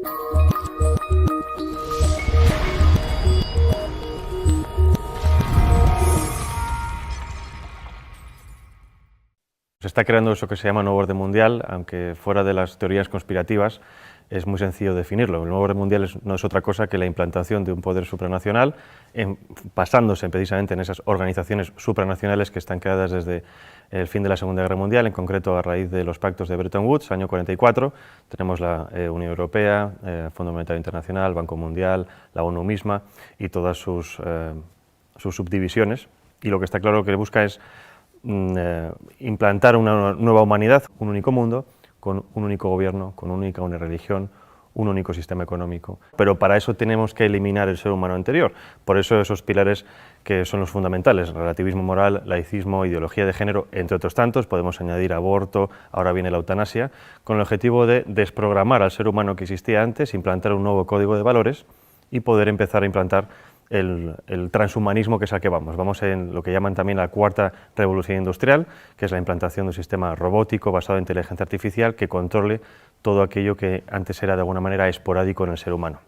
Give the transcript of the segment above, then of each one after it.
Se está creando eso que se llama nuevo orden mundial, aunque fuera de las teorías conspirativas es muy sencillo definirlo. El nuevo orden mundial no es otra cosa que la implantación de un poder supranacional, basándose precisamente en esas organizaciones supranacionales que están creadas desde el fin de la Segunda Guerra Mundial, en concreto a raíz de los pactos de Bretton Woods, año 44. Tenemos la Unión Europea, Fondo Monetario Internacional, Banco Mundial, la ONU misma y todas sus subdivisiones. Y lo que está claro que busca es implantar una nueva humanidad, un único mundo, con un único gobierno, con una única religión, un único sistema económico. Pero para eso tenemos que eliminar el ser humano anterior. Por eso esos pilares que son los fundamentales: relativismo moral, laicismo, ideología de género, entre otros tantos. Podemos añadir aborto, ahora viene la eutanasia, con el objetivo de desprogramar al ser humano que existía antes, implantar un nuevo código de valores y poder empezar a implantar el transhumanismo, que es al que vamos. Vamos en lo que llaman también la cuarta revolución industrial, que es la implantación de un sistema robótico basado en inteligencia artificial que controle todo aquello que antes era de alguna manera esporádico en el ser humano.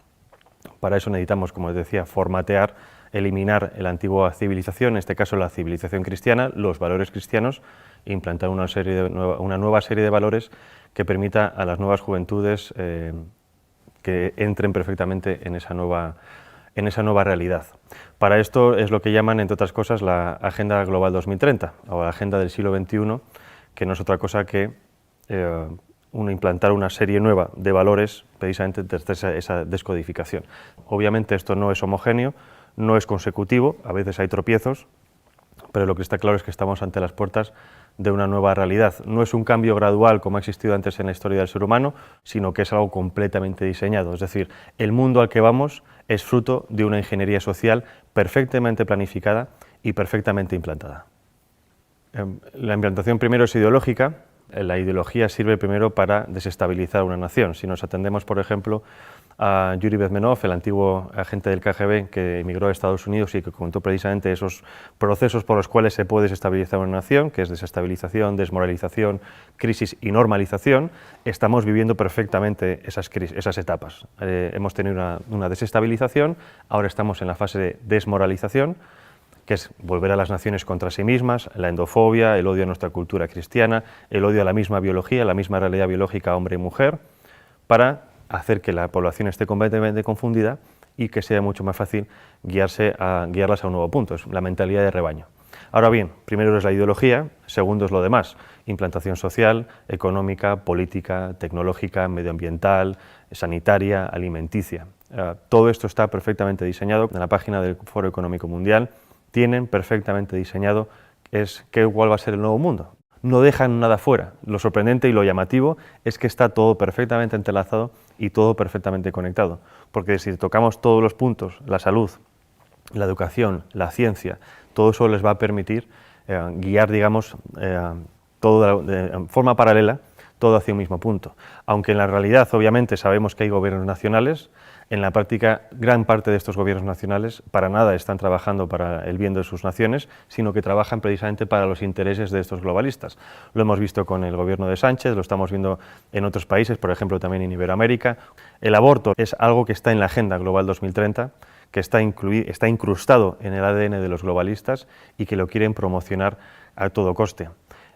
Para eso necesitamos, como les decía, formatear, eliminar la antigua civilización, en este caso la civilización cristiana, los valores cristianos, e implantar una nueva serie de valores que permita a las nuevas juventudes que entren perfectamente en esa nueva realidad. Para esto es lo que llaman, entre otras cosas, la Agenda Global 2030, o la Agenda del siglo XXI, que no es otra cosa que implantar una serie nueva de valores, precisamente desde esa descodificación. Obviamente esto no es homogéneo, no es consecutivo, a veces hay tropiezos, pero lo que está claro es que estamos ante las puertas de una nueva realidad. No es un cambio gradual como ha existido antes en la historia del ser humano, sino que es algo completamente diseñado. Es decir, el mundo al que vamos es fruto de una ingeniería social perfectamente planificada y perfectamente implantada. La implantación primero es ideológica. La ideología sirve primero para desestabilizar una nación. Si nos atendemos, por ejemplo, a Yuri Bezmenov, el antiguo agente del KGB que emigró a Estados Unidos y que contó precisamente esos procesos por los cuales se puede desestabilizar una nación, que es desestabilización, desmoralización, crisis y normalización, estamos viviendo perfectamente esas etapas. Hemos tenido una desestabilización, ahora estamos en la fase de desmoralización, que es volver a las naciones contra sí mismas, la endofobia, el odio a nuestra cultura cristiana, el odio a la misma biología, la misma realidad biológica hombre y mujer, para hacer que la población esté completamente confundida y que sea mucho más fácil guiarlas a un nuevo punto, es la mentalidad de rebaño. Ahora bien, primero es la ideología, segundo es lo demás: implantación social, económica, política, tecnológica, medioambiental, sanitaria, alimenticia. Todo esto está perfectamente diseñado. En la página del Foro Económico Mundial tienen perfectamente diseñado cuál va a ser el nuevo mundo. No dejan nada fuera. Lo sorprendente y lo llamativo es que está todo perfectamente entrelazado y todo perfectamente conectado, porque si tocamos todos los puntos, la salud, la educación, la ciencia, todo eso les va a permitir guiar, digamos, todo de forma paralela, todo hacia un mismo punto. Aunque en la realidad, obviamente, sabemos que hay gobiernos nacionales, en la práctica, gran parte de estos gobiernos nacionales para nada están trabajando para el bien de sus naciones, sino que trabajan precisamente para los intereses de estos globalistas. Lo hemos visto con el gobierno de Sánchez, lo estamos viendo en otros países, por ejemplo también en Iberoamérica. El aborto es algo que está en la Agenda Global 2030, que está incrustado en el ADN de los globalistas y que lo quieren promocionar a todo coste.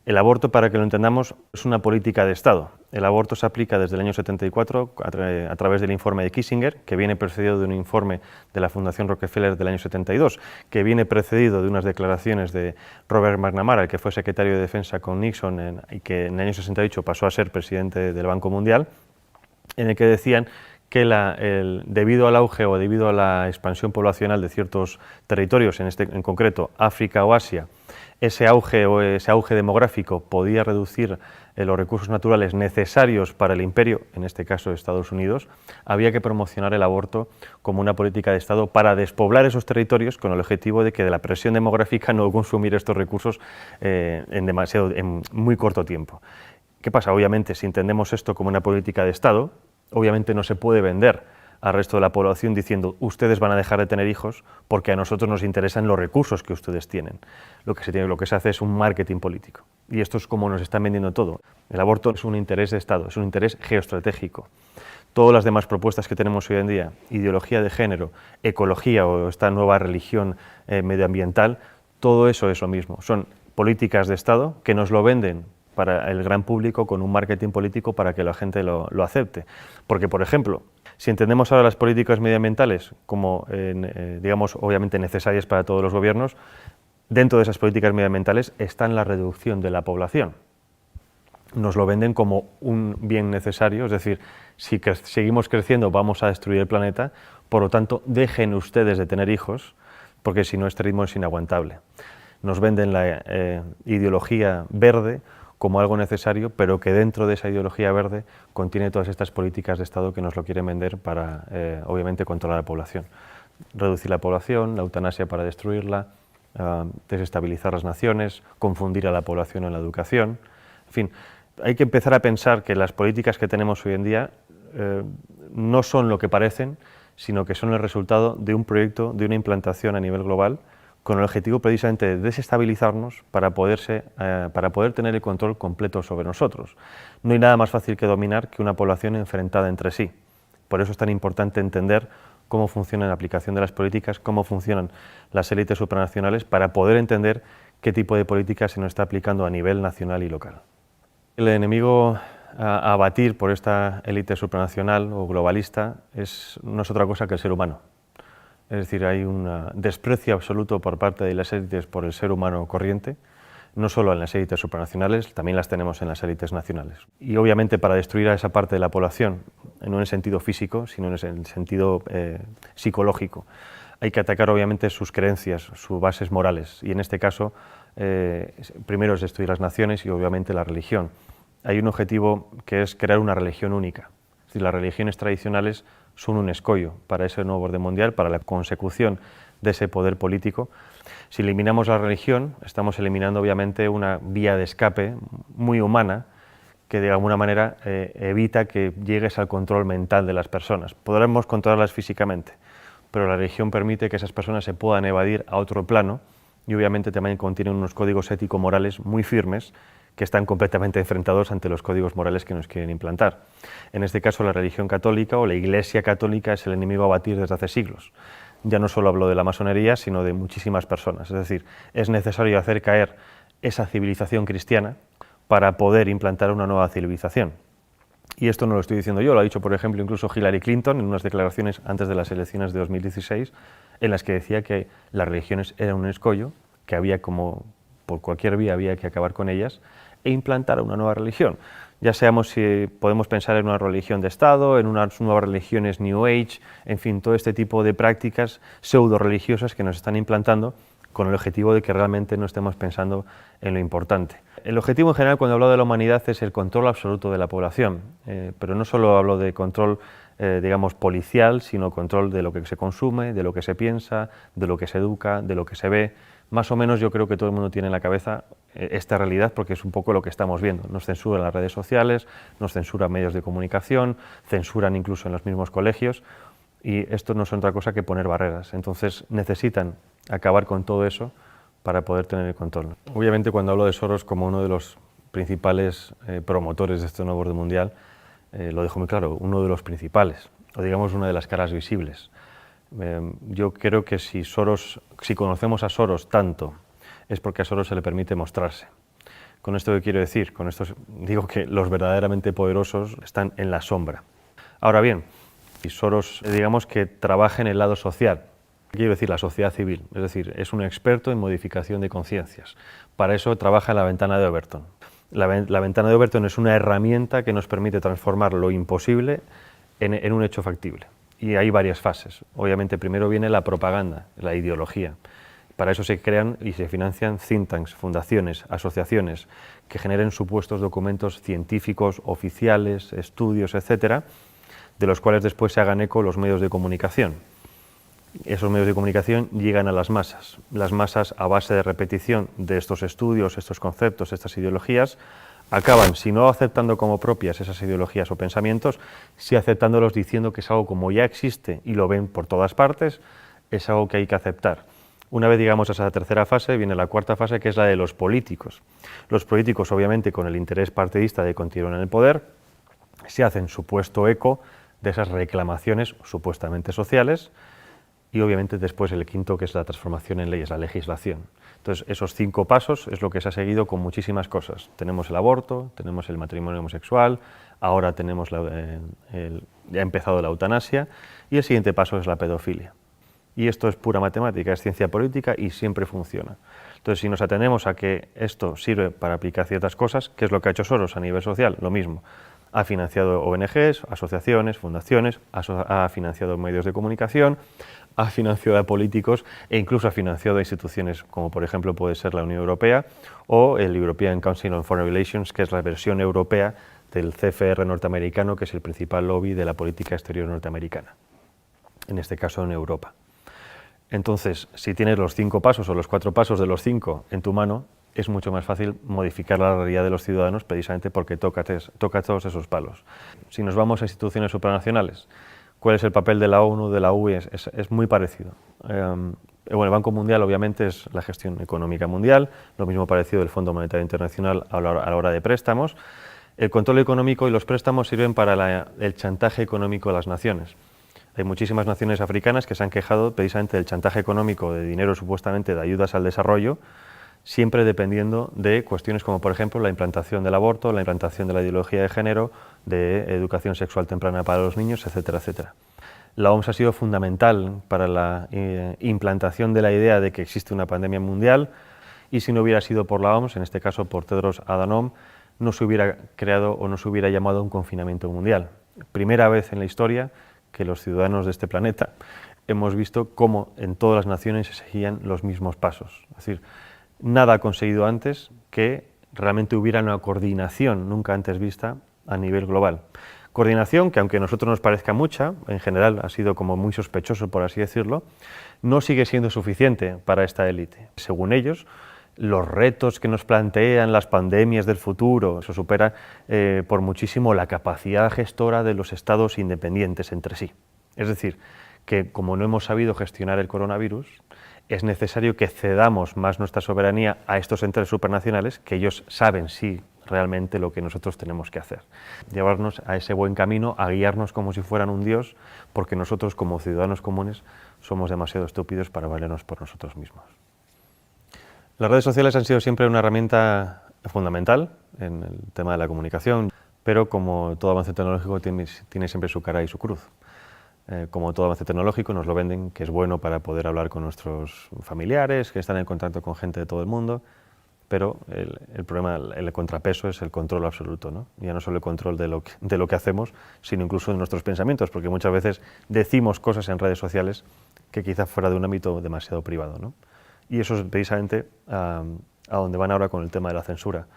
El aborto, para que lo entendamos, es una política de Estado. El aborto se aplica desde el año 74 a través del informe de Kissinger, que viene precedido de un informe de la Fundación Rockefeller del año 72, que viene precedido de unas declaraciones de Robert McNamara, el que fue secretario de Defensa con Nixon y que en el año 68 pasó a ser presidente del Banco Mundial, en el que decían que debido al auge o debido a la expansión poblacional de ciertos territorios, en concreto África o Asia, ese auge demográfico podía reducir los recursos naturales necesarios para el imperio, en este caso Estados Unidos. Había que promocionar el aborto como una política de Estado para despoblar esos territorios con el objetivo de que de la presión demográfica no consumir estos recursos en muy corto tiempo. ¿Qué pasa? Obviamente, si entendemos esto como una política de Estado, obviamente no se puede vender al resto de la población diciendo ustedes van a dejar de tener hijos porque a nosotros nos interesan los recursos que ustedes tienen. Lo que se hace es un marketing político y esto es como nos están vendiendo todo. El aborto es un interés de Estado, es un interés geoestratégico. todas las demás propuestas que tenemos hoy en día, ideología de género, ecología o esta nueva religión medioambiental, todo eso es lo mismo. Son políticas de Estado que nos lo venden para el gran público con un marketing político para que la gente lo acepte. Porque, por ejemplo, si entendemos ahora las políticas medioambientales como, digamos, obviamente necesarias para todos los gobiernos, dentro de esas políticas medioambientales está la reducción de la población. Nos lo venden como un bien necesario, es decir, si seguimos creciendo vamos a destruir el planeta, por lo tanto dejen ustedes de tener hijos, porque si no este ritmo es inaguantable. Nos venden la ideología verde como algo necesario, pero que dentro de esa ideología verde contiene todas estas políticas de Estado que nos lo quieren vender para, obviamente, controlar la población. Reducir la población, la eutanasia para destruirla, desestabilizar las naciones, confundir a la población en la educación, en fin. Hay que empezar a pensar que las políticas que tenemos hoy en día no son lo que parecen, sino que son el resultado de un proyecto, de una implantación a nivel global, con el objetivo precisamente de desestabilizarnos para poder tener el control completo sobre nosotros. No hay nada más fácil que dominar que una población enfrentada entre sí. Por eso es tan importante entender cómo funciona la aplicación de las políticas, cómo funcionan las élites supranacionales, para poder entender qué tipo de política se nos está aplicando a nivel nacional y local. El enemigo a abatir por esta élite supranacional o globalista no es otra cosa que el ser humano. Es decir, hay un desprecio absoluto por parte de las élites por el ser humano corriente, no solo en las élites supranacionales, también las tenemos en las élites nacionales. Y obviamente para destruir a esa parte de la población, no en el sentido físico, sino en el sentido psicológico, hay que atacar obviamente sus creencias, sus bases morales, y en este caso primero es destruir las naciones y obviamente la religión. Hay un objetivo que es crear una religión única. Es decir, las religiones tradicionales son un escollo para ese nuevo orden mundial, para la consecución de ese poder político. Si eliminamos la religión, estamos eliminando obviamente una vía de escape muy humana que de alguna manera evita que llegues al control mental de las personas. Podremos controlarlas físicamente, pero la religión permite que esas personas se puedan evadir a otro plano y obviamente también contienen unos códigos ético-morales muy firmes que están completamente enfrentados ante los códigos morales que nos quieren implantar. En este caso, la religión católica o la Iglesia católica es el enemigo a batir desde hace siglos. Ya no solo hablo de la masonería, sino de muchísimas personas. Es decir, es necesario hacer caer esa civilización cristiana para poder implantar una nueva civilización. Y esto no lo estoy diciendo yo, lo ha dicho, por ejemplo, incluso Hillary Clinton en unas declaraciones antes de las elecciones de 2016, en las que decía que las religiones eran un escollo, que había como, por cualquier vía había que acabar con ellas, e implantar una nueva religión. Ya seamos si podemos pensar en una religión de Estado, en unas nuevas religiones New Age, en fin, todo este tipo de prácticas pseudo-religiosas que nos están implantando con el objetivo de que realmente no estemos pensando en lo importante. El objetivo en general cuando hablo de la humanidad es el control absoluto de la población, pero no solo hablo de control digamos policial, sino control de lo que se consume, de lo que se piensa, de lo que se educa, de lo que se ve. Más o menos yo creo que todo el mundo tiene en la cabeza esta realidad porque es un poco lo que estamos viendo. Nos censuran las redes sociales, nos censuran medios de comunicación, censuran incluso en los mismos colegios y esto no es otra cosa que poner barreras. Entonces necesitan acabar con todo eso para poder tener el control. Obviamente cuando hablo de Soros como uno de los principales promotores de este nuevo orden mundial, lo dejo muy claro, uno de los principales, o digamos una de las caras visibles. Yo creo que si conocemos a Soros tanto, es porque a Soros se le permite mostrarse. Con esto que quiero decir, con esto digo que los verdaderamente poderosos están en la sombra. Ahora bien, si Soros digamos que trabaja en el lado social, quiero decir la sociedad civil, es decir, es un experto en modificación de conciencias. Para eso trabaja en la ventana de Overton. La ventana de Overton es una herramienta que nos permite transformar lo imposible en un hecho factible. Y hay varias fases. Obviamente primero viene la propaganda, la ideología. Para eso se crean y se financian think tanks, fundaciones, asociaciones que generen supuestos documentos científicos, oficiales, estudios, etcétera, de los cuales después se hagan eco los medios de comunicación. Esos medios de comunicación llegan a las masas a base de repetición de estos estudios, estos conceptos, estas ideologías, acaban, si no aceptando como propias esas ideologías o pensamientos, sí aceptándolos diciendo que es algo como ya existe y lo ven por todas partes, es algo que hay que aceptar. Una vez llegamos a esa tercera fase, viene la cuarta fase, que es la de los políticos. Los políticos, obviamente, con el interés partidista de continuar en el poder, se hacen supuesto eco de esas reclamaciones supuestamente sociales, y obviamente después el quinto, que es la transformación en leyes, la legislación. Entonces, esos 5 pasos es lo que se ha seguido con muchísimas cosas. Tenemos el aborto, tenemos el matrimonio homosexual, ahora tenemos ya ha empezado la eutanasia, y el siguiente paso es la pedofilia. Y esto es pura matemática, es ciencia política y siempre funciona. Entonces, si nos atenemos a que esto sirve para aplicar ciertas cosas, ¿qué es lo que ha hecho Soros a nivel social? Lo mismo. Ha financiado ONGs, asociaciones, fundaciones, ha financiado medios de comunicación, ha financiado a políticos e incluso ha financiado a instituciones como por ejemplo puede ser la Unión Europea o el European Council on Foreign Relations, que es la versión europea del CFR norteamericano, que es el principal lobby de la política exterior norteamericana, en este caso en Europa. Entonces, si tienes los 5 pasos o los 4 pasos de los 5 en tu mano, es mucho más fácil modificar la realidad de los ciudadanos precisamente porque toca todos esos palos. Si nos vamos a instituciones supranacionales, ¿cuál es el papel de la ONU, de la UE? Es muy parecido. Bueno, el Banco Mundial obviamente es la gestión económica mundial, lo mismo parecido del Fondo Monetario Internacional a la hora de préstamos. El control económico y los préstamos sirven para el chantaje económico a las naciones. Hay muchísimas naciones africanas que se han quejado precisamente del chantaje económico de dinero supuestamente de ayudas al desarrollo, siempre dependiendo de cuestiones como, por ejemplo, la implantación del aborto, la implantación de la ideología de género, de educación sexual temprana para los niños, etcétera, etcétera. La OMS ha sido fundamental para la implantación de la idea de que existe una pandemia mundial, y si no hubiera sido por la OMS, en este caso por Tedros Adhanom, no se hubiera creado o no se hubiera llamado un confinamiento mundial. Primera vez en la historia que los ciudadanos de este planeta hemos visto cómo en todas las naciones se seguían los mismos pasos. Es decir, nada ha conseguido antes que realmente hubiera una coordinación nunca antes vista a nivel global. Coordinación que, aunque a nosotros nos parezca mucha, en general ha sido como muy sospechoso, por así decirlo, no sigue siendo suficiente para esta élite. Según ellos, los retos que nos plantean las pandemias del futuro, eso supera por muchísimo la capacidad gestora de los estados independientes entre sí. Es decir, que como no hemos sabido gestionar el coronavirus, es necesario que cedamos más nuestra soberanía a estos entes supranacionales, que ellos saben sí realmente lo que nosotros tenemos que hacer. Llevarnos a ese buen camino, a guiarnos como si fueran un dios, porque nosotros como ciudadanos comunes somos demasiado estúpidos para valernos por nosotros mismos. Las redes sociales han sido siempre una herramienta fundamental en el tema de la comunicación, pero como todo avance tecnológico tiene siempre su cara y su cruz. Como todo avance tecnológico nos lo venden que es bueno para poder hablar con nuestros familiares, que están en contacto con gente de todo el mundo, pero el problema, el contrapeso es el control absoluto, ¿no? Ya no solo el control de lo que hacemos, sino incluso de nuestros pensamientos, porque muchas veces decimos cosas en redes sociales que quizás fuera de un ámbito demasiado privado, ¿no? Y eso es precisamente a donde van ahora con el tema de la censura.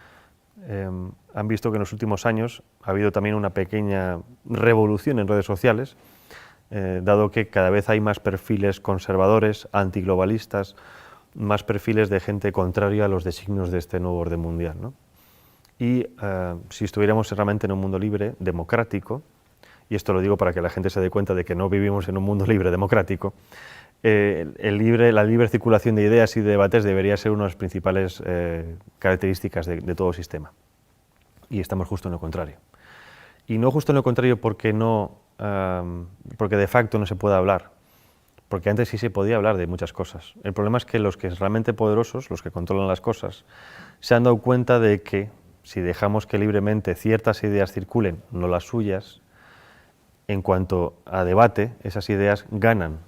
Han visto que en los últimos años ha habido también una pequeña revolución en redes sociales, dado que cada vez hay más perfiles conservadores, antiglobalistas, más perfiles de gente contraria a los designios de este nuevo orden mundial, ¿no? Y si estuviéramos realmente en un mundo libre, democrático, y esto lo digo para que la gente se dé cuenta de que no vivimos en un mundo libre, democrático, la libre circulación de ideas y de debates debería ser una de las principales características de todo sistema. Y estamos justo en lo contrario. Y no justo en lo contrario porque de facto no se puede hablar, porque antes sí se podía hablar de muchas cosas. El problema es que los que son realmente poderosos, los que controlan las cosas, se han dado cuenta de que si dejamos que libremente ciertas ideas circulen, no las suyas, en cuanto a debate, esas ideas ganan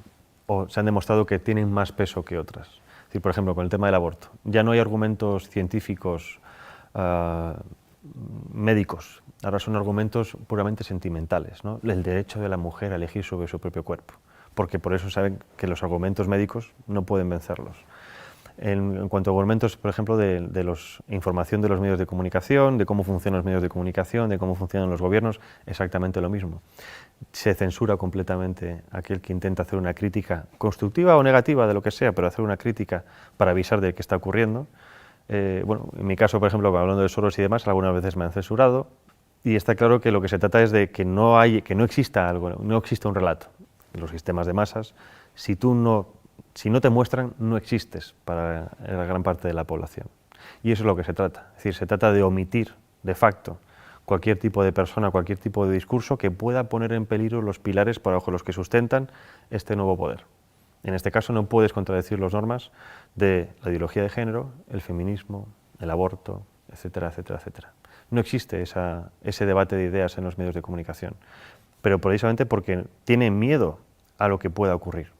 o se han demostrado que tienen más peso que otras. Es decir, por ejemplo, con el tema del aborto, ya no hay argumentos científicos médicos, ahora son argumentos puramente sentimentales, ¿no? El derecho de la mujer a elegir sobre su propio cuerpo, porque por eso saben que los argumentos médicos no pueden vencerlos. En cuanto a argumentos, por ejemplo, de información de los medios de comunicación, de cómo funcionan los medios de comunicación, de cómo funcionan los gobiernos, exactamente lo mismo. Se censura completamente a aquel que intenta hacer una crítica constructiva o negativa de lo que sea, pero hacer una crítica para avisar de qué está ocurriendo. Bueno, en mi caso, por ejemplo, hablando de Soros y demás, algunas veces me han censurado, y está claro que lo que se trata es de que no exista algo, no exista un relato. En los sistemas de masas, si no te muestran, no existes para la gran parte de la población. Y eso es lo que se trata. Es decir, se trata de omitir, de facto, cualquier tipo de persona, cualquier tipo de discurso que pueda poner en peligro los pilares bajo los que sustentan este nuevo poder. En este caso no puedes contradecir las normas de la ideología de género, el feminismo, el aborto, etcétera, etcétera, etcétera. No existe ese debate de ideas en los medios de comunicación, pero precisamente porque tienen miedo a lo que pueda ocurrir.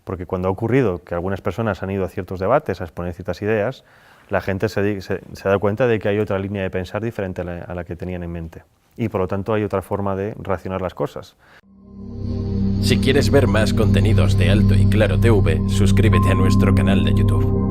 Porque cuando ha ocurrido que algunas personas han ido a ciertos debates a exponer ciertas ideas, la gente se da cuenta de que hay otra línea de pensar diferente a la que tenían en mente. Y por lo tanto hay otra forma de racionar las cosas. Si quieres ver más contenidos de Alto y Claro TV, suscríbete a nuestro canal de YouTube.